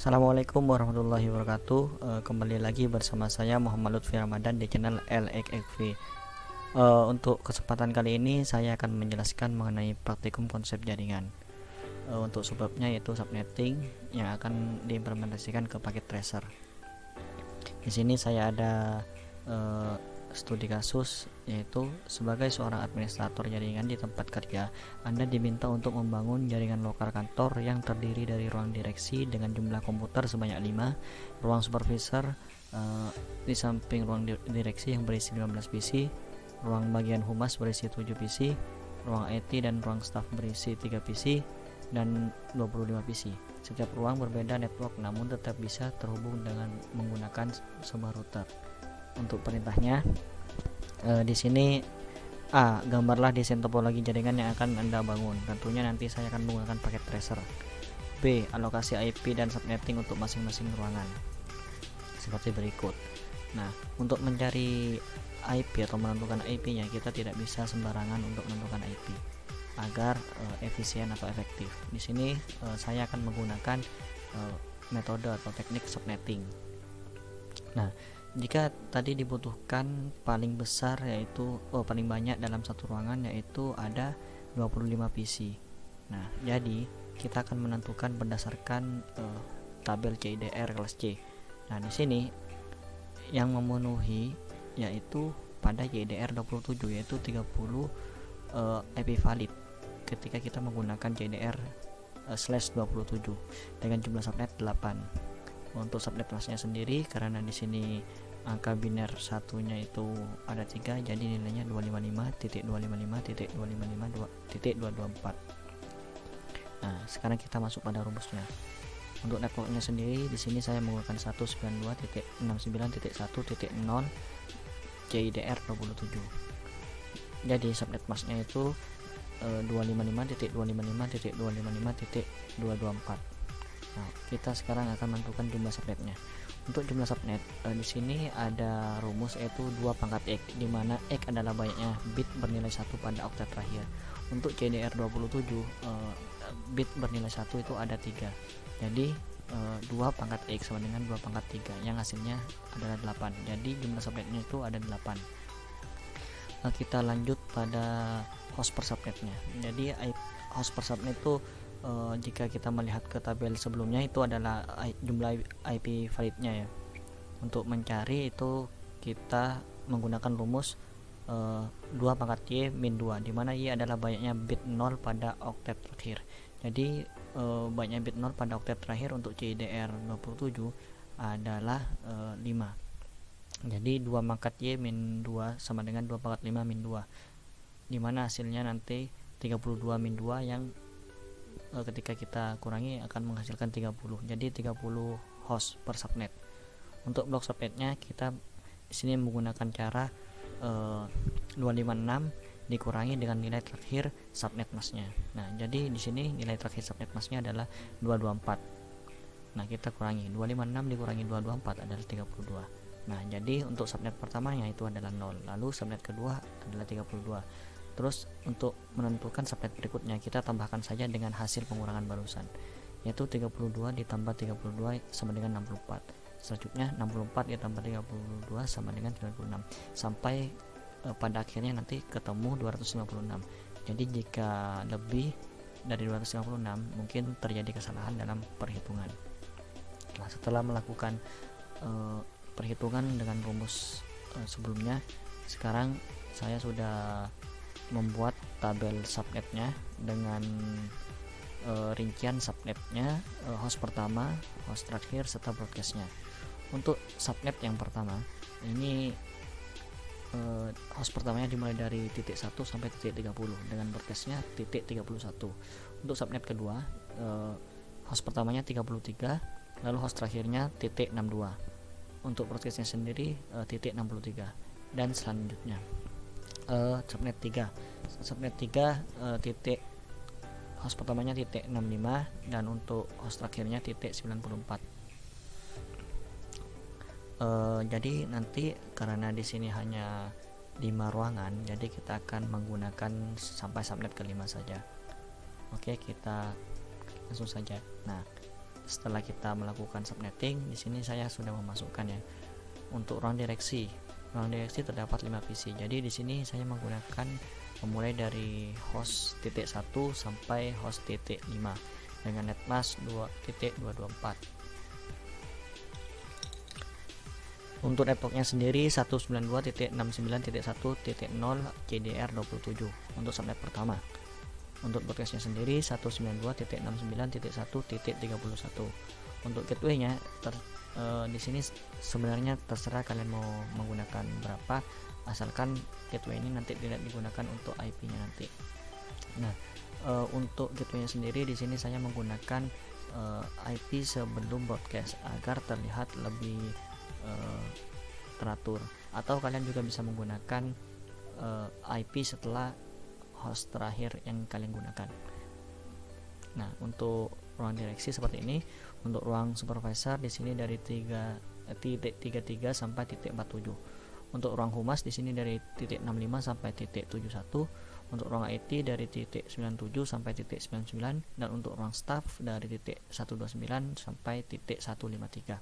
Assalamualaikum warahmatullahi wabarakatuh. Kembali lagi bersama saya Muhammad Lutfi Ramadan di channel LXXV. Untuk kesempatan kali ini saya akan menjelaskan mengenai praktikum konsep jaringan. Untuk sebabnya yaitu subnetting yang akan diimplementasikan ke paket tracer. Di sini saya ada studi kasus, yaitu sebagai seorang administrator jaringan di tempat kerja, Anda diminta untuk membangun jaringan lokal kantor yang terdiri dari ruang direksi dengan jumlah komputer sebanyak 5, ruang supervisor di samping ruang direksi yang berisi 15 PC, ruang bagian humas berisi 7 PC, ruang IT dan ruang staff berisi 3 PC, dan 25 PC. Setiap ruang berbeda network namun tetap bisa terhubung dengan menggunakan sebuah router. Untuk perintahnya, di sini A. Gambarlah desain topologi jaringan yang akan Anda bangun. Tentunya nanti saya akan menggunakan paket tracer. B. Alokasi IP dan subnetting untuk masing-masing ruangan seperti berikut. Nah, untuk mencari IP atau menentukan IP-nya, kita tidak bisa sembarangan untuk menentukan IP agar efisien atau efektif. Di sini saya akan menggunakan metode atau teknik subnetting. Nah, jika tadi dibutuhkan paling besar yaitu paling banyak dalam satu ruangan yaitu ada 25 PC. Nah, jadi kita akan menentukan berdasarkan tabel CIDR kelas C. Nah, di sini yang memenuhi yaitu pada CIDR 27 yaitu 30 IP valid ketika kita menggunakan CIDR/27 dengan jumlah subnet 8. Untuk subnet kelasnya sendiri, karena di sini angka biner satunya itu ada 3, jadi nilainya 255.255.255.224. Nah, sekarang kita masuk pada rumusnya. Untuk networknya sendiri, di sini saya menggunakan 192.69.1.0 CIDR 27. Jadi subnet masknya itu 255.255.255.224. Nah, kita sekarang akan menentukan jumlah subnetnya. Untuk jumlah subnet di sini ada rumus yaitu 2 × X, di mana X adalah banyaknya bit bernilai 1 pada oktet terakhir. Untuk CDR 27 bit bernilai 1 itu ada 3. Jadi 2 × X sama dengan 2 × 3 yang hasilnya adalah 8. Jadi jumlah subnetnya itu ada 8. Kita lanjut pada host per subnetnya. Jadi host per subnet itu jika kita melihat ke tabel sebelumnya itu adalah jumlah IP validnya ya. Untuk mencari itu kita menggunakan rumus 2 × Y min 2, dimana Y adalah banyaknya bit 0 pada oktet terakhir. Jadi banyaknya bit 0 pada oktet terakhir untuk CIDR 27 adalah 5. Jadi 2 × Y min 2 sama dengan 2 × 5 min 2, dimana hasilnya nanti 32 min 2 yang ketika kita kurangi akan menghasilkan 30. Jadi 30 host per subnet. Untuk blok subnetnya kita di sini menggunakan cara 256 dikurangi dengan nilai terakhir subnet masknya. Nah, jadi di sini nilai terakhir subnet masknya adalah 224. Nah, kita kurangi 256 dikurangi 224 adalah 32. Nah, jadi untuk subnet pertamanya itu adalah 0, lalu subnet kedua adalah 32. Terus untuk menentukan subnet berikutnya kita tambahkan saja dengan hasil pengurangan barusan, yaitu 32 ditambah 32 sama dengan 64. Selanjutnya 64 ditambah 32 sama dengan 96 sampai pada akhirnya nanti ketemu 256. Jadi jika lebih dari 256 mungkin terjadi kesalahan dalam perhitungan. Nah, setelah melakukan perhitungan dengan rumus sebelumnya, sekarang saya sudah membuat tabel subnetnya dengan rincian subnetnya, host pertama, host terakhir, serta broadcastnya. Untuk subnet yang pertama ini host pertamanya dimulai dari titik 1 sampai titik 30 dengan broadcastnya titik 31. Untuk subnet kedua host pertamanya 33, lalu host terakhirnya titik 62. Untuk broadcastnya sendiri titik 63 dan selanjutnya. Subnet 3 titik host pertamanya titik 65 dan untuk host terakhirnya titik 94. Jadi nanti karena di sini hanya 5 ruangan, jadi kita akan menggunakan sampai subnet kelima saja. Oke, kita langsung saja. Nah, setelah kita melakukan subnetting, di sini saya sudah memasukkan ya. Untuk ruang direksi terdapat 5 PC. Jadi di sini saya menggunakan memulai dari host titik 1 sampai host titik 5 dengan netmask 2.224. Untuk networknya sendiri 192.69.1.0 CDR27 untuk subnet pertama. Untuk broadcastnya sendiri 192.69.1.31. Untuk gateway-nya di sini sebenarnya terserah kalian mau menggunakan berapa, asalkan gateway ini nanti tidak digunakan untuk IP-nya nanti. Nah, untuk gateway-nya sendiri di sini saya menggunakan IP sebelum broadcast agar terlihat lebih teratur, atau kalian juga bisa menggunakan IP setelah host terakhir yang kalian gunakan. Nah, untuk ruang direksi seperti ini. Untuk ruang supervisor di sini dari 3.33 sampai titik 47. Untuk ruang humas di sini dari titik 65 sampai titik 71. Untuk ruang IT dari titik 97 sampai titik 99, dan untuk ruang staff dari titik 129 sampai titik 153.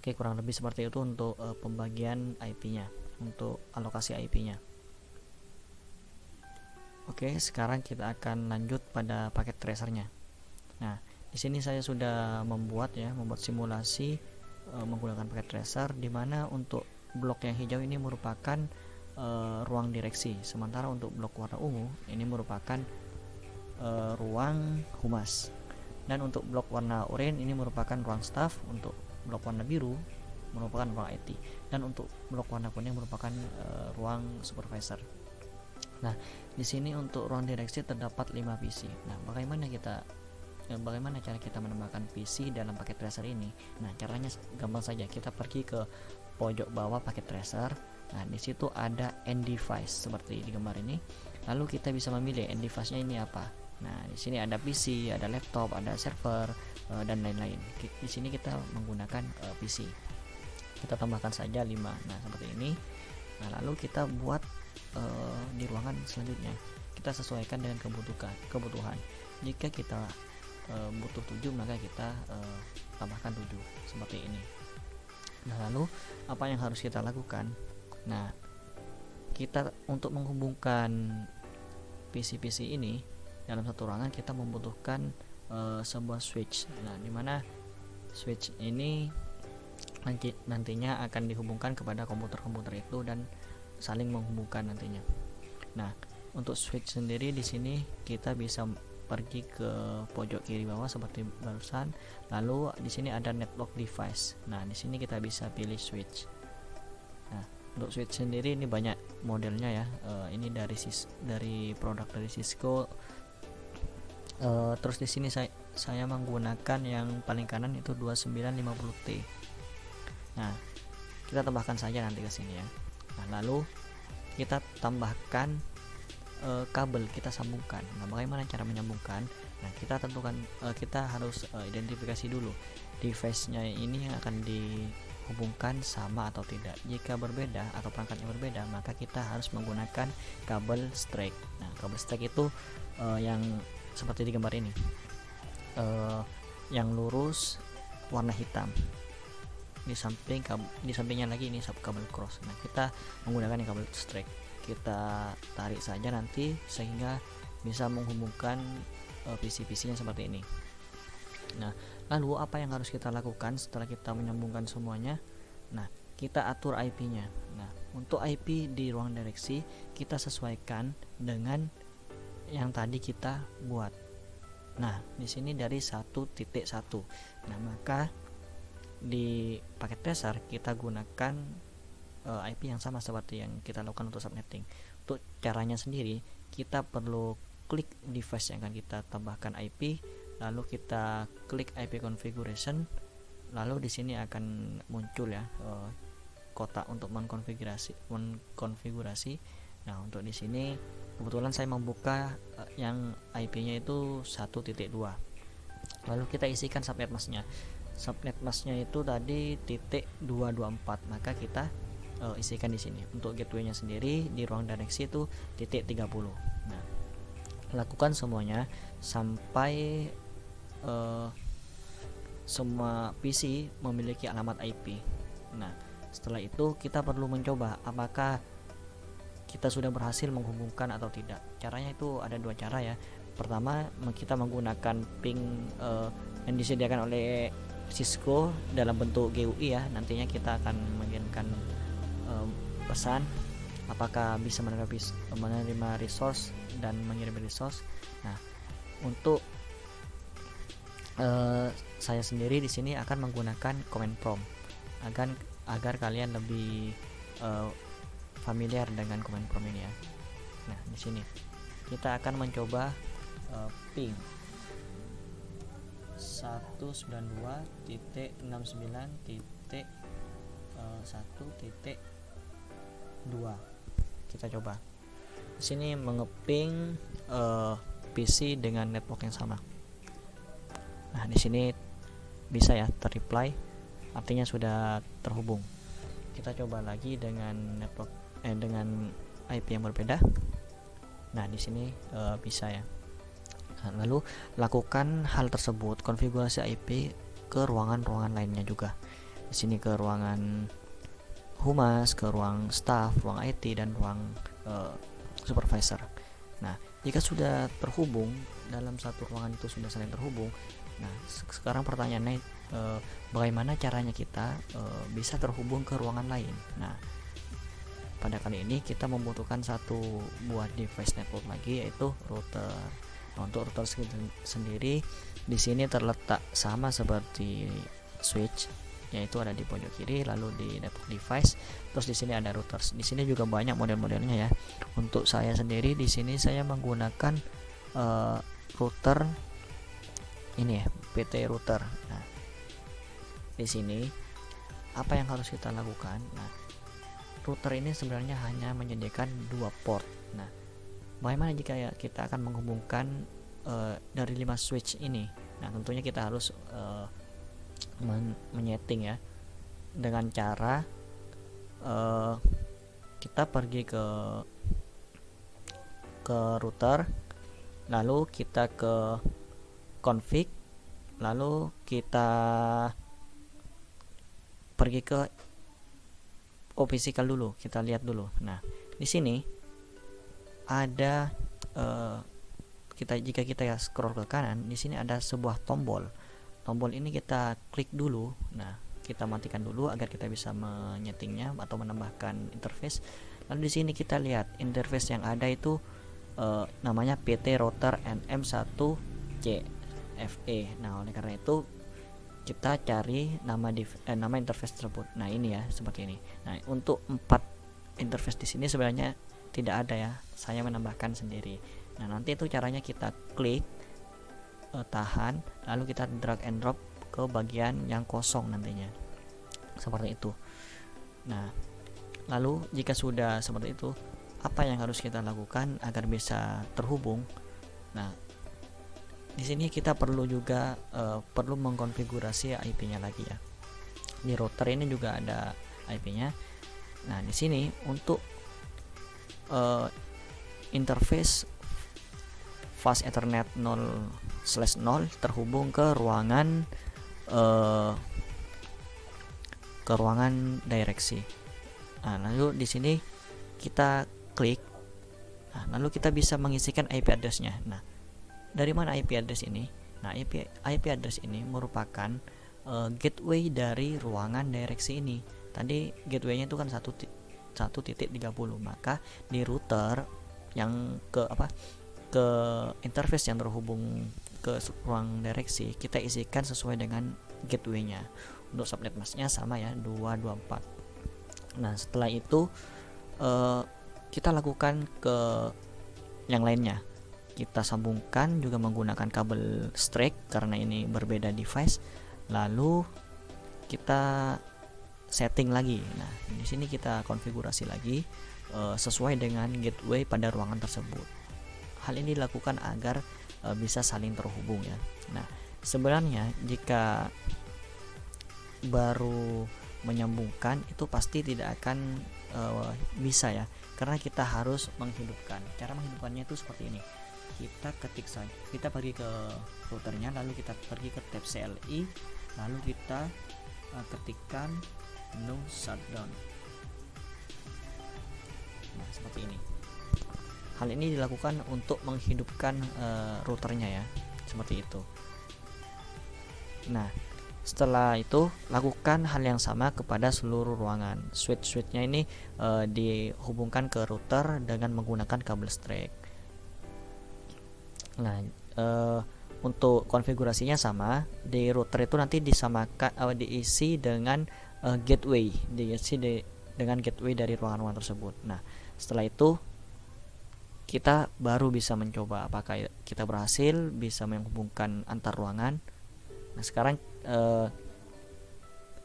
Oke, kurang lebih seperti itu untuk pembagian IP-nya, untuk alokasi IP-nya. Oke, sekarang kita akan lanjut pada paket tracernya. Nah, di sini saya sudah membuat simulasi menggunakan paket tracer, di mana untuk blok yang hijau ini merupakan ruang direksi, sementara untuk blok warna ungu ini merupakan ruang humas, dan untuk blok warna oranye ini merupakan ruang staff, untuk blok warna biru merupakan ruang IT, dan untuk blok warna kuning merupakan ruang supervisor. Nah, di sini untuk ruang direksi terdapat 5 PC. Nah, bagaimana cara kita menambahkan PC dalam paket tracer ini? Nah, caranya gampang saja. Kita pergi ke pojok bawah paket tracer. Nah, di situ ada end device seperti di gambar ini. Lalu kita bisa memilih end device-nya ini apa. Nah, di sini ada PC, ada laptop, ada server, dan lain-lain. Di sini kita menggunakan PC. Kita tambahkan saja 5. Nah, seperti ini. Nah, lalu kita buat di ruangan selanjutnya. Kita sesuaikan dengan kebutuhan. Jika kita butuh 7, maka kita tambahkan 7 seperti ini. Nah, lalu apa yang harus kita lakukan? Nah, kita untuk menghubungkan PC-PC ini dalam satu ruangan, kita membutuhkan sebuah switch. Nah, dimana switch ini nantinya akan dihubungkan kepada komputer-komputer itu dan saling menghubungkan nantinya. Nah, untuk switch sendiri di sini kita bisa pergi ke pojok kiri bawah seperti barusan. Lalu di sini ada network device. Nah, di sini kita bisa pilih switch. Nah, untuk switch sendiri ini banyak modelnya ya. Ini dari produk dari Cisco. Terus di sini saya menggunakan yang paling kanan itu 2950T. Nah, kita tambahkan saja nanti ke sini ya. Nah, lalu kita tambahkan kabel, kita sambungkan. Nah, bagaimana cara menyambungkan? Nah, kita tentukan, kita harus identifikasi dulu device-nya ini yang akan dihubungkan sama atau tidak. Jika berbeda atau perangkatnya berbeda, maka kita harus menggunakan kabel strike. Nah, kabel strike itu yang seperti di gambar ini, yang lurus warna hitam. Di sampingnya lagi ini kabel cross. Nah, kita menggunakan yang kabel strike. Kita tarik saja nanti sehingga bisa menghubungkan PC-PC-nya seperti ini. Nah, lalu apa yang harus kita lakukan setelah kita menyambungkan semuanya? Nah, kita atur IP-nya. Nah, untuk IP di ruang direksi kita sesuaikan dengan yang tadi kita buat. Nah, di sini dari 1.1. Nah, maka di paket tracer kita gunakan IP yang sama seperti yang kita lakukan untuk subnetting. Untuk caranya sendiri, kita perlu klik device yang akan kita tambahkan IP, lalu kita klik IP configuration, lalu di sini akan muncul ya kotak untuk mengkonfigurasi. Nah, untuk di sini kebetulan saya membuka yang IP-nya itu 1.2. Lalu kita isikan subnet masknya. Subnet masknya itu tadi .224, maka kita isikan di sini. Untuk gateway-nya sendiri di ruang direksi itu .30. Nah, lakukan semuanya sampai semua PC memiliki alamat IP. Nah, setelah itu kita perlu mencoba apakah kita sudah berhasil menghubungkan atau tidak. Caranya itu ada dua cara ya. Pertama, kita menggunakan ping yang disediakan oleh Cisco dalam bentuk GUI ya. Nantinya kita akan mengirimkan pesan apakah bisa menerima resource dan mengirim resource. Nah, untuk saya sendiri di sini akan menggunakan command prompt agar kalian lebih familiar dengan command prompt ini ya. Nah, di sini kita akan mencoba ping 192.69.1.2. Kita coba di sini mengeping PC dengan network yang sama. Nah, di sini bisa ya terreply, artinya sudah terhubung. Kita coba lagi dengan network dengan IP yang berbeda. Nah, di sini bisa ya. Nah, lalu lakukan hal tersebut, konfigurasi IP ke ruangan-ruangan lainnya juga. Di sini ke ruangan humas, ke ruang staff, ruang IT dan ruang supervisor. Nah, jika sudah terhubung dalam satu ruangan itu sudah saling terhubung. Nah, sekarang pertanyaannya bagaimana caranya kita bisa terhubung ke ruangan lain. Nah, pada kali ini kita membutuhkan satu buah device network lagi, yaitu router. Nah, untuk router sendiri di sini terletak sama seperti switch, yaitu ada di pojok kiri, lalu di network device, terus di sini ada routers. Di sini juga banyak model-modelnya ya. Untuk saya sendiri di sini saya menggunakan router ini ya, PT router. Nah, di sini apa yang harus kita lakukan? Nah, router ini sebenarnya hanya menyediakan 2 port. Nah, bagaimana jika ya kita akan menghubungkan dari 5 switch ini? Nah, tentunya kita harus menyeting ya dengan cara kita pergi ke router, lalu kita ke config, lalu kita pergi ke physical dulu, kita lihat dulu. Nah, di sini ada jika kita scroll ke kanan, di sini ada sebuah tombol. Tombol ini kita klik dulu. Nah, kita matikan dulu agar kita bisa menyetingnya atau menambahkan interface. Lalu di sini kita lihat interface yang ada itu namanya PT Router NM1CFE. Nah, oleh karena itu kita cari nama interface tersebut. Nah, ini ya seperti ini. Nah, untuk 4 interface di sini sebenarnya tidak ada ya. Saya menambahkan sendiri. Nah, nanti itu caranya kita klik, tahan, lalu kita drag and drop ke bagian yang kosong nantinya. Seperti itu. Nah, lalu jika sudah seperti itu, apa yang harus kita lakukan agar bisa terhubung? Nah, di sini kita perlu juga perlu mengkonfigurasi IP-nya lagi ya. Di router ini juga ada IP-nya. Nah, di sini untuk interface fast ethernet 0/0 terhubung ke ruangan direksi. Nah, lalu di sini kita klik. Nah, lalu kita bisa mengisikan IP address-nya. Nah, dari mana IP address ini? Nah, IP address ini merupakan gateway dari ruangan direksi ini. Tadi gateway-nya itu kan 1.30, maka di router yang ke interface yang terhubung ke ruang direksi kita isikan sesuai dengan gateway-nya. Untuk subnet masknya sama ya, 224. Nah, setelah itu kita lakukan ke yang lainnya. Kita sambungkan juga menggunakan kabel straight karena ini berbeda device. Lalu kita setting lagi. Nah, di sini kita konfigurasi lagi sesuai dengan gateway pada ruangan tersebut. Hal ini dilakukan agar bisa saling terhubung ya. Nah, sebenarnya jika baru menyambungkan itu pasti tidak akan bisa ya, karena kita harus menghidupkan. Cara menghidupkannya itu seperti ini. Kita ketik saja, kita pergi ke routernya, lalu kita pergi ke tab CLI, lalu kita ketikkan no shutdown. Nah, seperti ini. Hal ini dilakukan untuk menghidupkan routernya ya, seperti itu. Nah, setelah itu lakukan hal yang sama kepada seluruh ruangan. Switch-switchnya ini dihubungkan ke router dengan menggunakan kabel strap. Nah, untuk konfigurasinya sama. Di router itu nanti disamakan diisi dengan gateway, dengan gateway dari ruangan-ruangan tersebut. Nah, setelah itu kita baru bisa mencoba apakah kita berhasil bisa menghubungkan antar ruangan. Nah, sekarang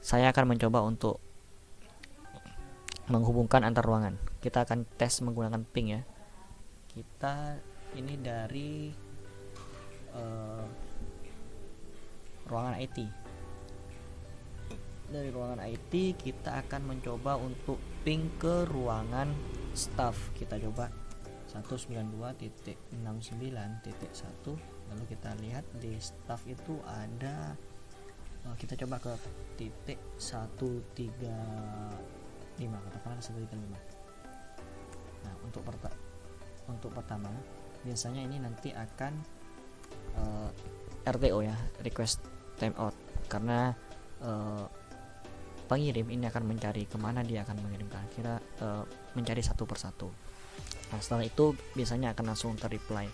saya akan mencoba untuk menghubungkan antar ruangan. Kita akan tes menggunakan ping ya. Kita ini dari ruangan IT. Dari ruangan IT kita akan mencoba untuk ping ke ruangan staff. Kita coba 192.69.1. Lalu kita lihat di staff itu ada, kita coba ke titik 135, katakanlah 135. Nah, untuk pertama biasanya ini nanti akan RTO ya, request timeout, karena pengirim ini akan mencari kemana dia akan mengirimkan, mencari satu persatu. Nah, setelah itu biasanya akan langsung terreply.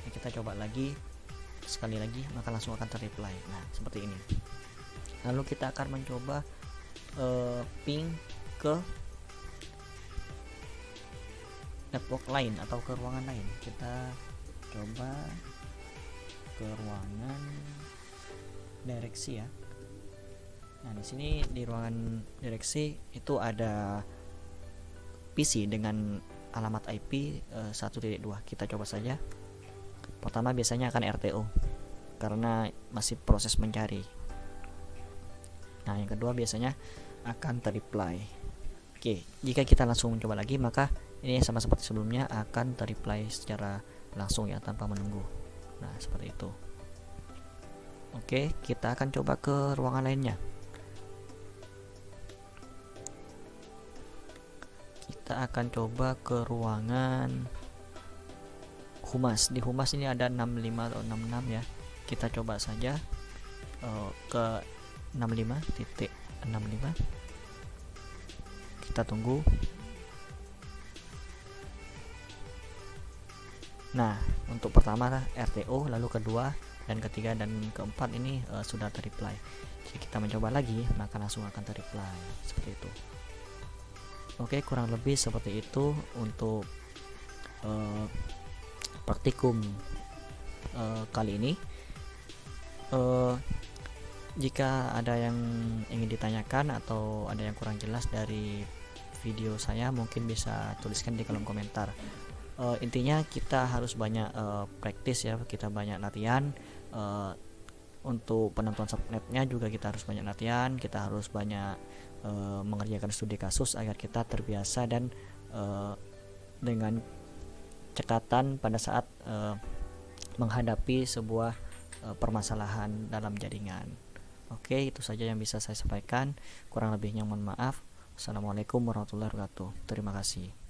Nah, kita coba lagi sekali lagi, maka langsung akan terreply. Nah, seperti ini. Lalu kita akan mencoba ping ke network lain atau ke ruangan lain. Kita coba ke ruangan direksi ya. Nah, di sini di ruangan direksi itu ada PC dengan alamat IP 1.2. Kita coba saja. Pertama biasanya akan RTO karena masih proses mencari. Nah, yang kedua biasanya akan terreply. Oke, jika kita langsung mencoba lagi, maka ini sama seperti sebelumnya akan terreply secara langsung ya, tanpa menunggu. Nah, seperti itu. Oke, kita akan coba ke ruangan lainnya. Kita akan coba ke ruangan humas. Di humas ini ada 65 atau 66 ya. Kita coba saja ke 65.65. Kita tunggu. Nah, untuk pertama RTO, lalu kedua dan ketiga dan keempat ini sudah terreply. Jika kita mencoba lagi, maka langsung akan terreply seperti itu. Oke, kurang lebih seperti itu untuk praktikum kali ini. Jika ada yang ingin ditanyakan atau ada yang kurang jelas dari video saya, mungkin bisa tuliskan di kolom komentar. Intinya kita harus banyak praktis ya, kita banyak latihan. Untuk penentuan subnetnya juga kita harus banyak latihan, kita harus banyak mengerjakan studi kasus agar kita terbiasa dan dengan cekatan pada saat menghadapi sebuah permasalahan dalam jaringan. Oke, itu saja yang bisa saya sampaikan. Kurang lebihnya mohon maaf. Assalamualaikum warahmatullahi wabarakatuh. Terima kasih.